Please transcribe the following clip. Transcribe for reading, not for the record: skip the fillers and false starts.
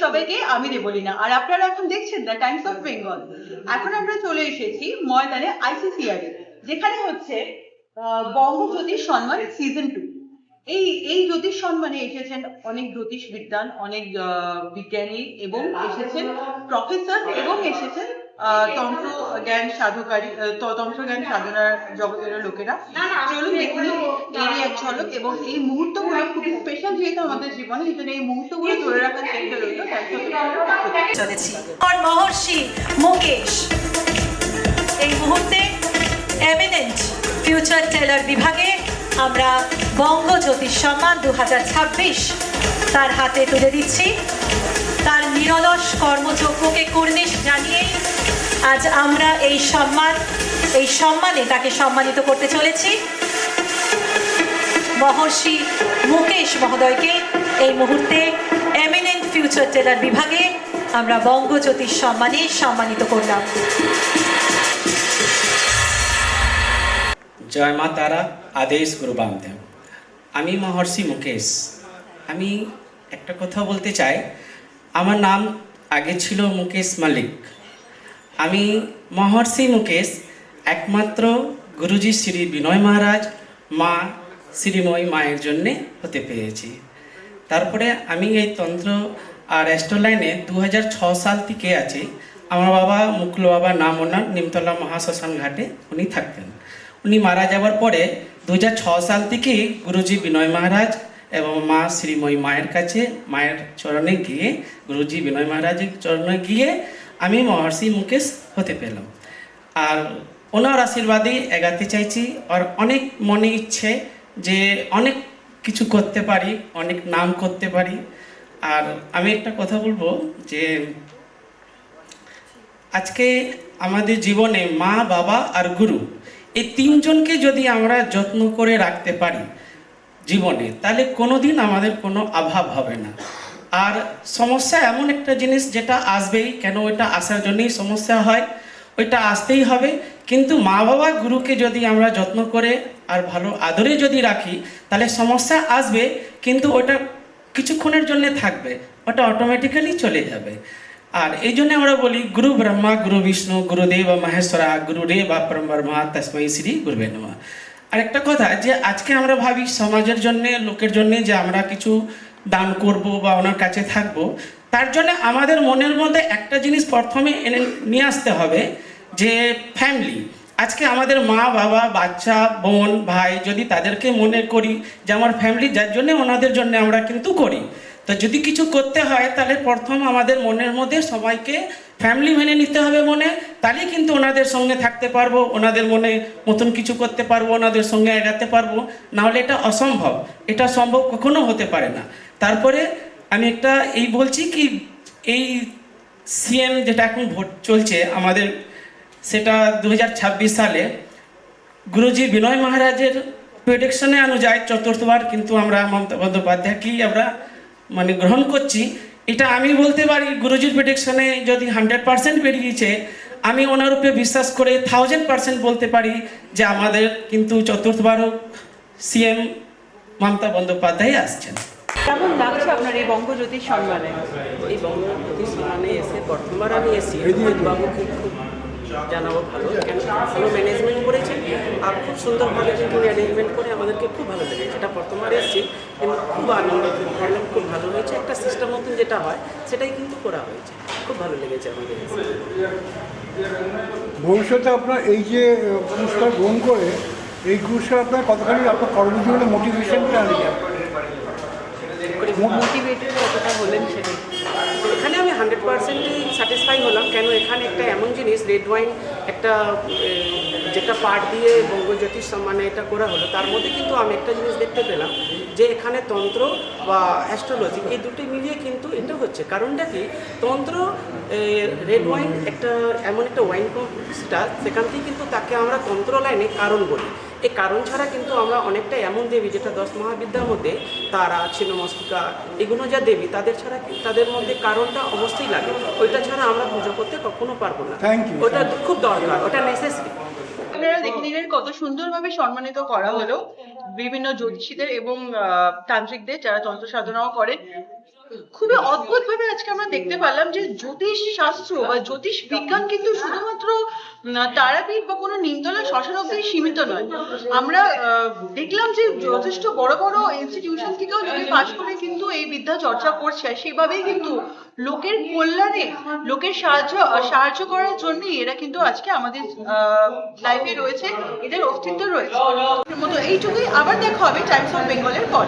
সবাইকে, আমি দেবলীনা। আর আপনারা এখন দেখছেন দ্য টাইমস অফ বেঙ্গল। এখন আমরা চলে এসেছি ময়দানে ICCR যেখানে হচ্ছে বঙ্গ জ্যোতিষ সম্মান সিজন 2। এই জ্যোতিষ সম্মানে এসেছেন অনেক জ্যোতিষবিদ্বান, অনেক বিজ্ঞানী, এবং এসেছেন প্রফেসর, এবং এসেছেন তন্ত্র জ্ঞান সাধকারী, তন্ত্র জ্ঞান সাধনার জগতের লোকেরা। চলুন দেখুন এরই এক ঝলক। এবং এই মুহূর্তগুলো খুবই স্পেশাল যেহেতু আমাদের জীবনে, সেজন্য এই মুহূর্তগুলো ধরে রাখার চেষ্টা রইল। চলেছি আর মহর্ষি মুকেশ এই মুহূর্তে এমিনেন্ট ফিউচার টেলার বিভাগে আমরা বঙ্গ জ্যোতিষ সম্মান 2026 তার হাতে তুলে দিচ্ছি। তার নিরলস কর্মযজ্ঞকে কুর্নিশ জানিয়েই আজ আমরা এই সম্মানে তাকে সম্মানিত করতে চলেছি। মহর্ষি মুকেশ মহোদয়কে এই মুহূর্তে এমিনেন্ট ফিউচার টেলার বিভাগে আমরা বঙ্গ জ্যোতিষ সম্মানে সম্মানিত করলাম। জয় মা তারা, আদেশ গুরু বামদেব। আমি মহর্ষি মুকেশ। আমি একটা কথা বলতে চাই, আমার নাম আগে ছিল মুকেশ মালিক। আমি মহর্ষি মুকেশ একমাত্র গুরুজি শ্রী বিনয় মহারাজ, মা শ্রীময়ী মায়ের জন্যে হতে পেরেছি। তারপরে আমি এই তন্ত্র আর অ্যাস্ট্রোলাইনে 2006 সাল থেকে আছি। আমার বাবা মুকুল বাবা নাম ওনার, নিমতলা মহাশ্মশান ঘাটে উনি থাকতেন। উনি মারা যাওয়ার পরে 2006 সাল থেকেই গুরুজি বিনয় মহারাজ এবং মা শ্রীময়ী মায়ের কাছে, মায়ের চরণে গিয়ে, গুরুজি বিনয় মহারাজের চরণে গিয়ে আমি মহর্ষি মুকেশ হতে পেলাম। আর ওনার আশীর্বাদে এগাতে চাইছি। আর অনেক মনে ইচ্ছে যে অনেক কিছু করতে পারি, অনেক নাম করতে পারি। আর আমি একটা কথা বলবো যে আজকে আমাদের জীবনে মা, বাবা আর গুরু, এই তিনজনকে যদি আমরা যত্ন করে রাখতে পারি জীবনে, তাহলে কোনোদিন আমাদের কোনো অভাব হবে না। আর সমস্যা এমন একটা জিনিস যেটা আসবেই, কেন ওইটা আসার জন্যই সমস্যা হয়, ওইটা আসতেই হবে। কিন্তু মা বাবা গুরুকে যদি আমরা যত্ন করে আর ভালো আদরে যদি রাখি, তাহলে সমস্যা আসবে কিন্তু ওটা কিছুক্ষণের জন্য থাকবে, ওটা অটোমেটিক্যালি চলে যাবে। আর এই জন্য আমরা বলি গুরু ব্রহ্মা, গুরু বিষ্ণু, গুরুদেব মহেশ্বরা, গুরুদেব পরব্রহ্মা, তস্मै শ্রী গুরুবে নমঃ। আর একটা কথা যে আজকে আমরা ভাবি সমাজের জন্যে, লোকের জন্যে যে আমরা কিছু দান করব বা ওনার কাছে থাকব, তার জন্য আমাদের মনের মধ্যে একটা জিনিস প্রথমে এনে নিয়ে আসতে হবে যে ফ্যামিলি। আজকে আমাদের মা, বাবা, বাচ্চা, বোন, ভাই, যদি তাদেরকে মনে করি যে আমার ফ্যামিলি, যার জন্য ওনাদের জন্য আমরা কিন্তু করি, তো যদি কিছু করতে হয় তাহলে প্রথম আমাদের মনের মধ্যে সবাইকে ফ্যামিলি মেনে নিতে হবে মনে, তাহলেই কিন্তু ওনাদের সঙ্গে থাকতে পারবো, ওনাদের মনে মতন কিছু করতে পারবো, ওনাদের সঙ্গে এগাতে পারবো। নাহলে এটা অসম্ভব, এটা সম্ভব কখনো হতে পারে না। তারপরে আমি একটা এই বলছি কি, এই সিএম যেটা এখন ভোট চলছে আমাদের, সেটা 2026 সালে গুরুজি বিনয় মহারাজের প্রেডিকশনে অনুযায়ী চতুর্থবার কিন্তু আমরা মমতা বন্দ্যোপাধ্যায়কেই আমরা মানে গ্রহণ করছি। এটা আমি বলতে পারি গুরুজির প্রেডিকশনে যদি 100% বেরিয়েছে, আমি ওনার উপরে বিশ্বাস করে 1000% বলতে পারি যে আমাদের কিন্তু চতুর্থবারও সিএম মমতা বন্দ্যোপাধ্যায় আসছেন। কেমন লাগছে আপনার এই বঙ্গ জ্যোতিষ সম্মানে? এই বঙ্গ জ্যোতিষ সম্মানে এসে প্রথমবার আমি এসি, বাবুকে খুব জানাবো ভালো, কেন ভালো ম্যানেজমেন্ট করেছেন আর খুব সুন্দরভাবে কিন্তু ম্যানেজমেন্ট করে আমাদেরকে খুব ভালো লেগেছে। এটা প্রথমবার এসেছি কিন্তু খুব আনন্দ করলাম, খুব ভালো হয়েছে। একটা সিস্টেম মতন যেটা হয় সেটাই কিন্তু করা হয়েছে, খুব ভালো লেগেছে আমাদের। ভবিষ্যতে আপনার এই যে পুরস্কার গ্রহণ করে, এই পুরস্কার আপনার কতখানি আপনার কর্মজীবনে মোটিভেশনটা আনিয়ে মোটিভেটেড কতটা হলেন সেটাই। এখানে আমি 100%ই স্যাটিসফাই হলাম। কেন এখানে একটা এমন জিনিস, রেড ওয়াইন একটা যেটা পার্ট দিয়ে বঙ্গ জ্যোতিষ সম্মানে এটা করা হলো, তার মধ্যে কিন্তু আমি একটা জিনিস দেখতে পেলাম যে এখানে তন্ত্র বা অ্যাস্ট্রোলজি এই দুটি মিলিয়ে কিন্তু এটা হচ্ছে। কারণটা কি, তন্ত্র রেড ওয়াইন একটা এমন একটা ওয়াইন সেটা, সেখান থেকে কিন্তু তাকে আমরা তন্ত্র লাইনে কারণ বলি। এই কারণ ছাড়া কিন্তু আমরা অনেকটা এমন দেবী, যেটা 10 মহাবিদ্যার মধ্যে তারা, ছিন্নমস্তিকা, এগুলো যা দেবী, তাদের ছাড়া তাদের মধ্যে কারণটা অবশ্যই লাগে। ওইটা ছাড়া আমরা পুজো করতে কখনো পারবো না। ওটা খুব দরকার, ওটা নেসেসারি। আপনারা দেখে নিলেন কত সুন্দরভাবে সম্মানিত করা হলো বিভিন্ন জ্যোতিষীদের এবং তান্ত্রিকদের যারা তন্ত্র সাধনাও করেন। খুবই অদ্ভুত ভাবে আজকে আমরা দেখতে পেলাম যে জ্যোতিষ শাস্ত্র বা জ্যোতিষ বিজ্ঞান কিন্তু শুধুমাত্র তারাপীঠ বা কোনো নিমতলা শ্মশান অব্দি সীমিত নয়। আমরা দেখলাম যে যথেষ্ট বড় বড় ইনস্টিটিউশন থেকেও লোকে পাশ করে কিন্তু এই বিদ্যা চর্চা করছে, সেভাবেই কিন্তু লোকের কল্যাণে, লোকের সাহায্য করার জন্যই এরা কিন্তু আজকে আমাদের লাইফে রয়েছে, এদের অস্তিত্ব রয়েছে। মতো এইটুকুই, আবার দেখা হবে টাইমস অফ বেঙ্গলের পর।